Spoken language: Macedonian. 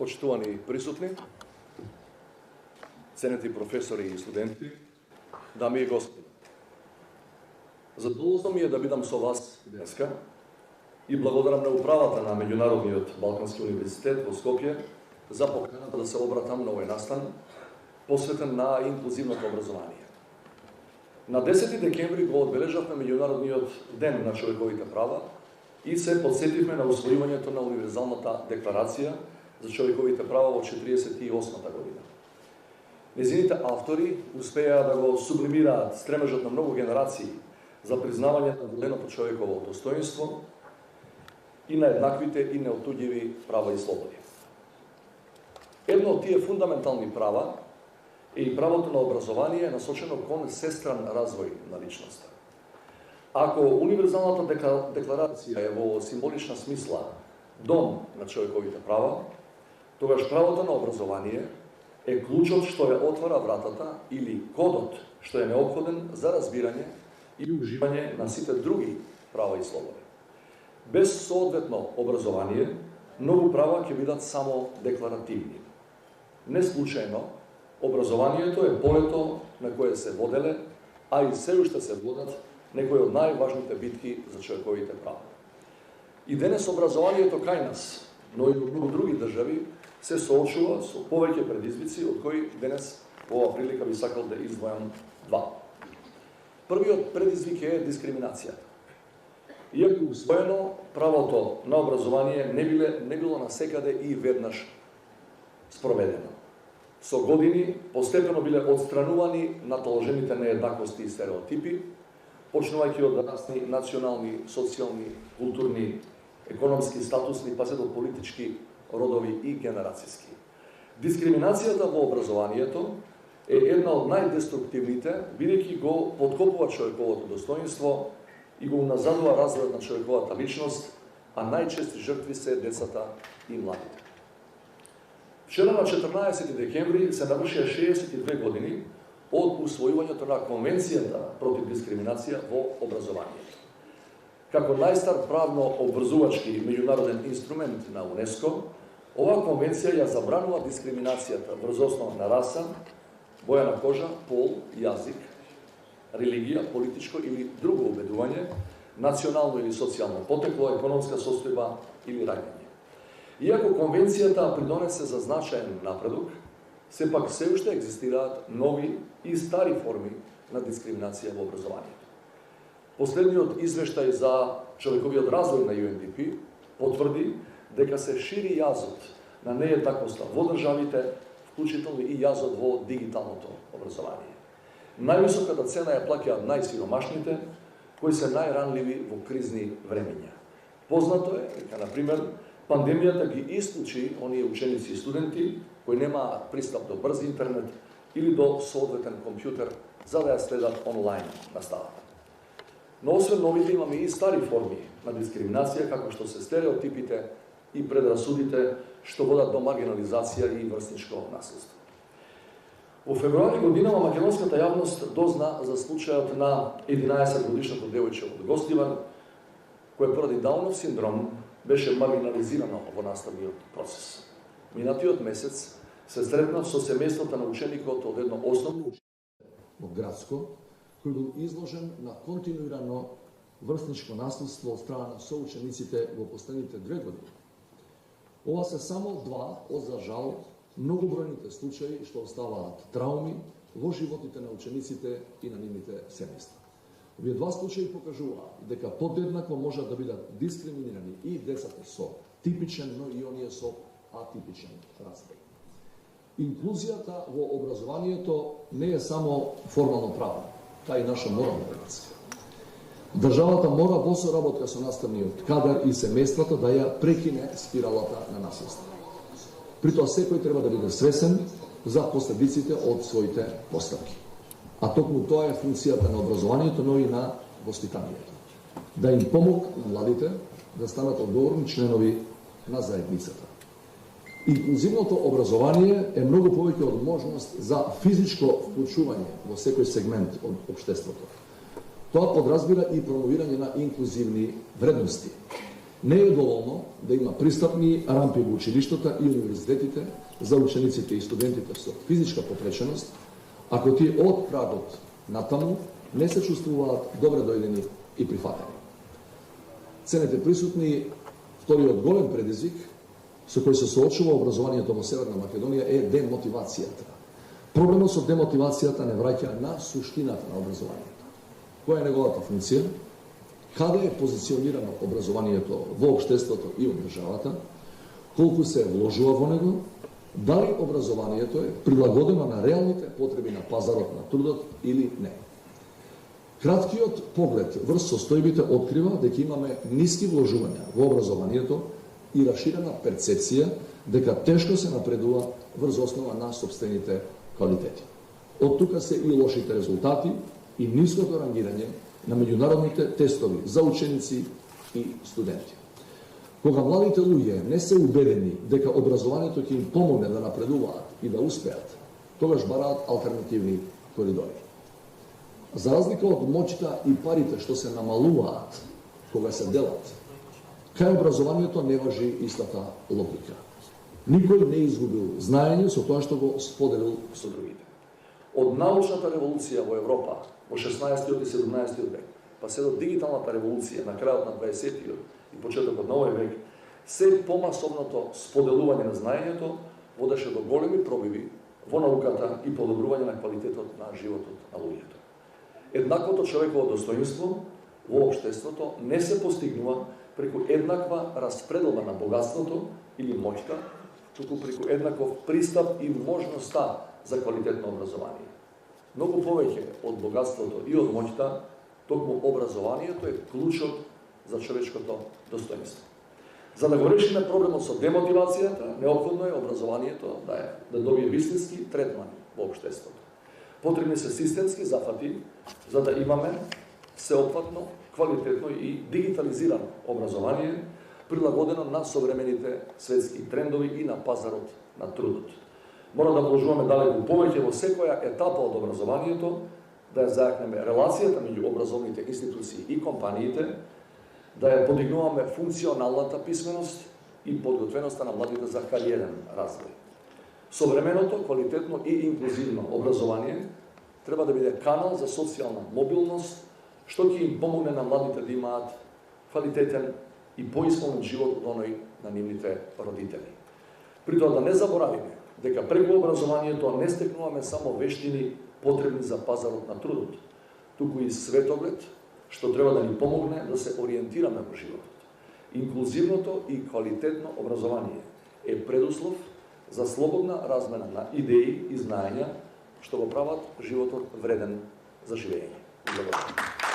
Почитувани присутни, ценети професори и студенти, дами и господи. Задоволство ми е да бидам со вас денеска и благодарам на управата на Меѓународниот Балкански универзитет во Скопје за поканата да се обратам на овој настан посветен на инклузивното образование. На 10 декември го одбележавме Меѓународниот ден на човековите права и се подсетивме на усвојувањето на Универзалната декларација за човековите права во 48-та година. Незините автори успеа да го сублимираат стремежот на многу генерации за признавање на вделеното човеково достоинство и на еднаквите и неотуѓиви права и слободи. Едно од тие фундаментални права е и правото на образование насочено кон сестран развој на личноста. Ако Универзалната декларација е во символична смисла дом на човековите права, тогаш правото на образование е клучот што ја отвара вратата или кодот што е неопходен за разбирање и уживање на сите други права и слободи. Без соодветно образование, многу права ќе бидат само декларативни. Не случајно, образованието е полето на кое се воделе, а и се уште се водат некои од најважните битки за човековите права. И денес образованието кај нас, но и во многу други држави, се соочува со повеќе предизвици, од кои денес во оваа прилика би сакал да издвојам два. Првиот предизвик е дискриминацијата. Иако усвоено, правото на образование не било насекаде и веднаш спроведено. Со години постепено биле отстранувани натоложените нееднаквости и стереотипи, почнувајќи од разни национални, социјални, културни, економски, статусни, па се до политички, родови и генерацијски. Дискриминацијата во образованието е една од најдеструктивните, бидејќи го подкопува човековото достоинство и го уназадува развојот на човековата личност, а најчести жртви се децата и младите. Вчера на 14 декември се навршија 62 години од усвојувањето на Конвенцијата против дискриминација во образованието. Како најстар правно обврзувачки меѓународен инструмент на УНЕСКО, оваа конвенција ја забранува дискриминацијата врз основа на раса, боја на кожа, пол, јазик, религија, политичко или друго убедување, национално или социјално потекло, економска состојба или раѓање. Иако конвенцијата придонесе за значаен напредок, сепак се уште екзистираат нови и стари форми на дискриминација во образованието. Последниот извештај за човековиот развој на UNDP потврди дека се шири јазот на нееднаквоста во државите, вклучително и јазот во дигиталното образование. Највисоката цена ја плаќаат најсиромашните, кои се најранливи во кризни времења. Познато е дека, например, пандемијата ги исклучи оние ученици и студенти кои немаат пристап до брз интернет или до соодветен компјутер за да ја следат онлайн наставата. Но освен новите имаме и стари форми на дискриминација, како што се стереотипите и предрасудите што водат до маргинализација и врсничко наследство. Во февруари годинава македонската јавност дозна за случајот на 11-годишното девојче од Гостивар, кое поради Даунов синдром беше маргинализирано во наставниот процес. Минатиот месец се сретнав со семејството на ученикот од едно основно училиште во Градско, кој бил изложен на континуирано врсничко наследство од страна на соучениците во последните 2 години. Ова се само два од, за жал, многобројните случаи што оставаат трауми во животите на учениците и на нивните семејства. Овие два случаи покажуваат дека подеднакво можат да бидат дискриминирани и децата со типичен, но и оние со атипичен развој. Инклузијата во образованието не е само формално право, таа е наша морална практика. Државата мора во соработка со наставниот кадар и семејствата да ја прекине спиралата на насилство. Притоа секој треба да биде свесен за последиците од своите постапки. А токму тоа е функцијата на образованието, но и на воспитанието. Да им помогнат младите да станат одговорни членови на заедницата. Инклузивното образование е многу повеќе од можност за физичко вклучување во секој сегмент од општеството. Тоа подразбира и промовирање на инклузивни вредности. Не е доволно да има пристапни рампи во училиштата и универзитетите за учениците и студентите со физичка попреченост, ако тие од прагот натаму не се чувствуваат добре дојдени и прифатени. Ценете присутни, вториот голем предизвик со кој се соочува образованието во Северна Македонија е демотивацијата. Проблемот со демотивацијата не враќа на суштината на образованието. Која е неговата функција? Каде е позиционирано образованието во општеството и во државата? Колку се вложува во него? Дали образованието е прилагодено на реалните потреби на пазарот на трудот или не? Краткиот поглед врз состојбите открива дека имаме ниски вложувања во образованието и расширена перцепција дека тешко се напредува врз основа на сопствените квалитети. Од тука се и лошите резултати и ниското рангирање на меѓународните тестови за ученици и студенти. Кога младите луѓе не се убедени дека образованието ќе им помогне да напредуваат и да успеат, тогаш бараат алтернативни коридори. За разлика од моќта и парите што се намалуваат кога се делат, кај образованието не важи истата логика. Никој не изгубил знаење со тоа што го споделил со другите. Од научната револуција во Европа во 16 и 17 век, па се до дигиталната револуција на крајот на 20 и почетокот на овој век, се помасовното споделување на знаењето водеше до големи пробиви во науката и подобрување на квалитетот на животот на луѓето. Еднаквото човеково достоинство во општеството не се постигнува преку еднаква распределба на богатството или моќта, туку преку еднаков пристап и можноста за квалитетно образование. Многу повеќе од богатството и од моќта, токму образованието е клучот за човечкото достоинство. За да го решиме проблемот со демотивацијата, неопходно е образованието да добие вистински третман во општеството. Потребни се системски зафати за да имаме всеопфатно, квалитетно и дигитализирано образование, прилагодено на современите светски трендови и на пазарот на трудот. Мора да вложуваме далеку повеќе во секоја етапа од образованието, да ја зајакнеме релацијата меѓу образовните институции и компаниите, да ја подигнуваме функционалната писменост и подготвеноста на младите за кариерен развој. Современото, квалитетно и инклузивно образование треба да биде канал за социјална мобилност, што ќе им помогне на младите да имаат квалитетен и поисполнет живот од оној на нивните родители. При тоа да не заборавиме дека преку образованието не стекнуваме само вештини потребни за пазарот на трудот, туку и светоглед, што треба да ни помогне да се ориентираме во животот. Инклузивното и квалитетно образование е предуслов за слободна размена на идеи и знаења, што го прават животот вреден за живење. Благодарам.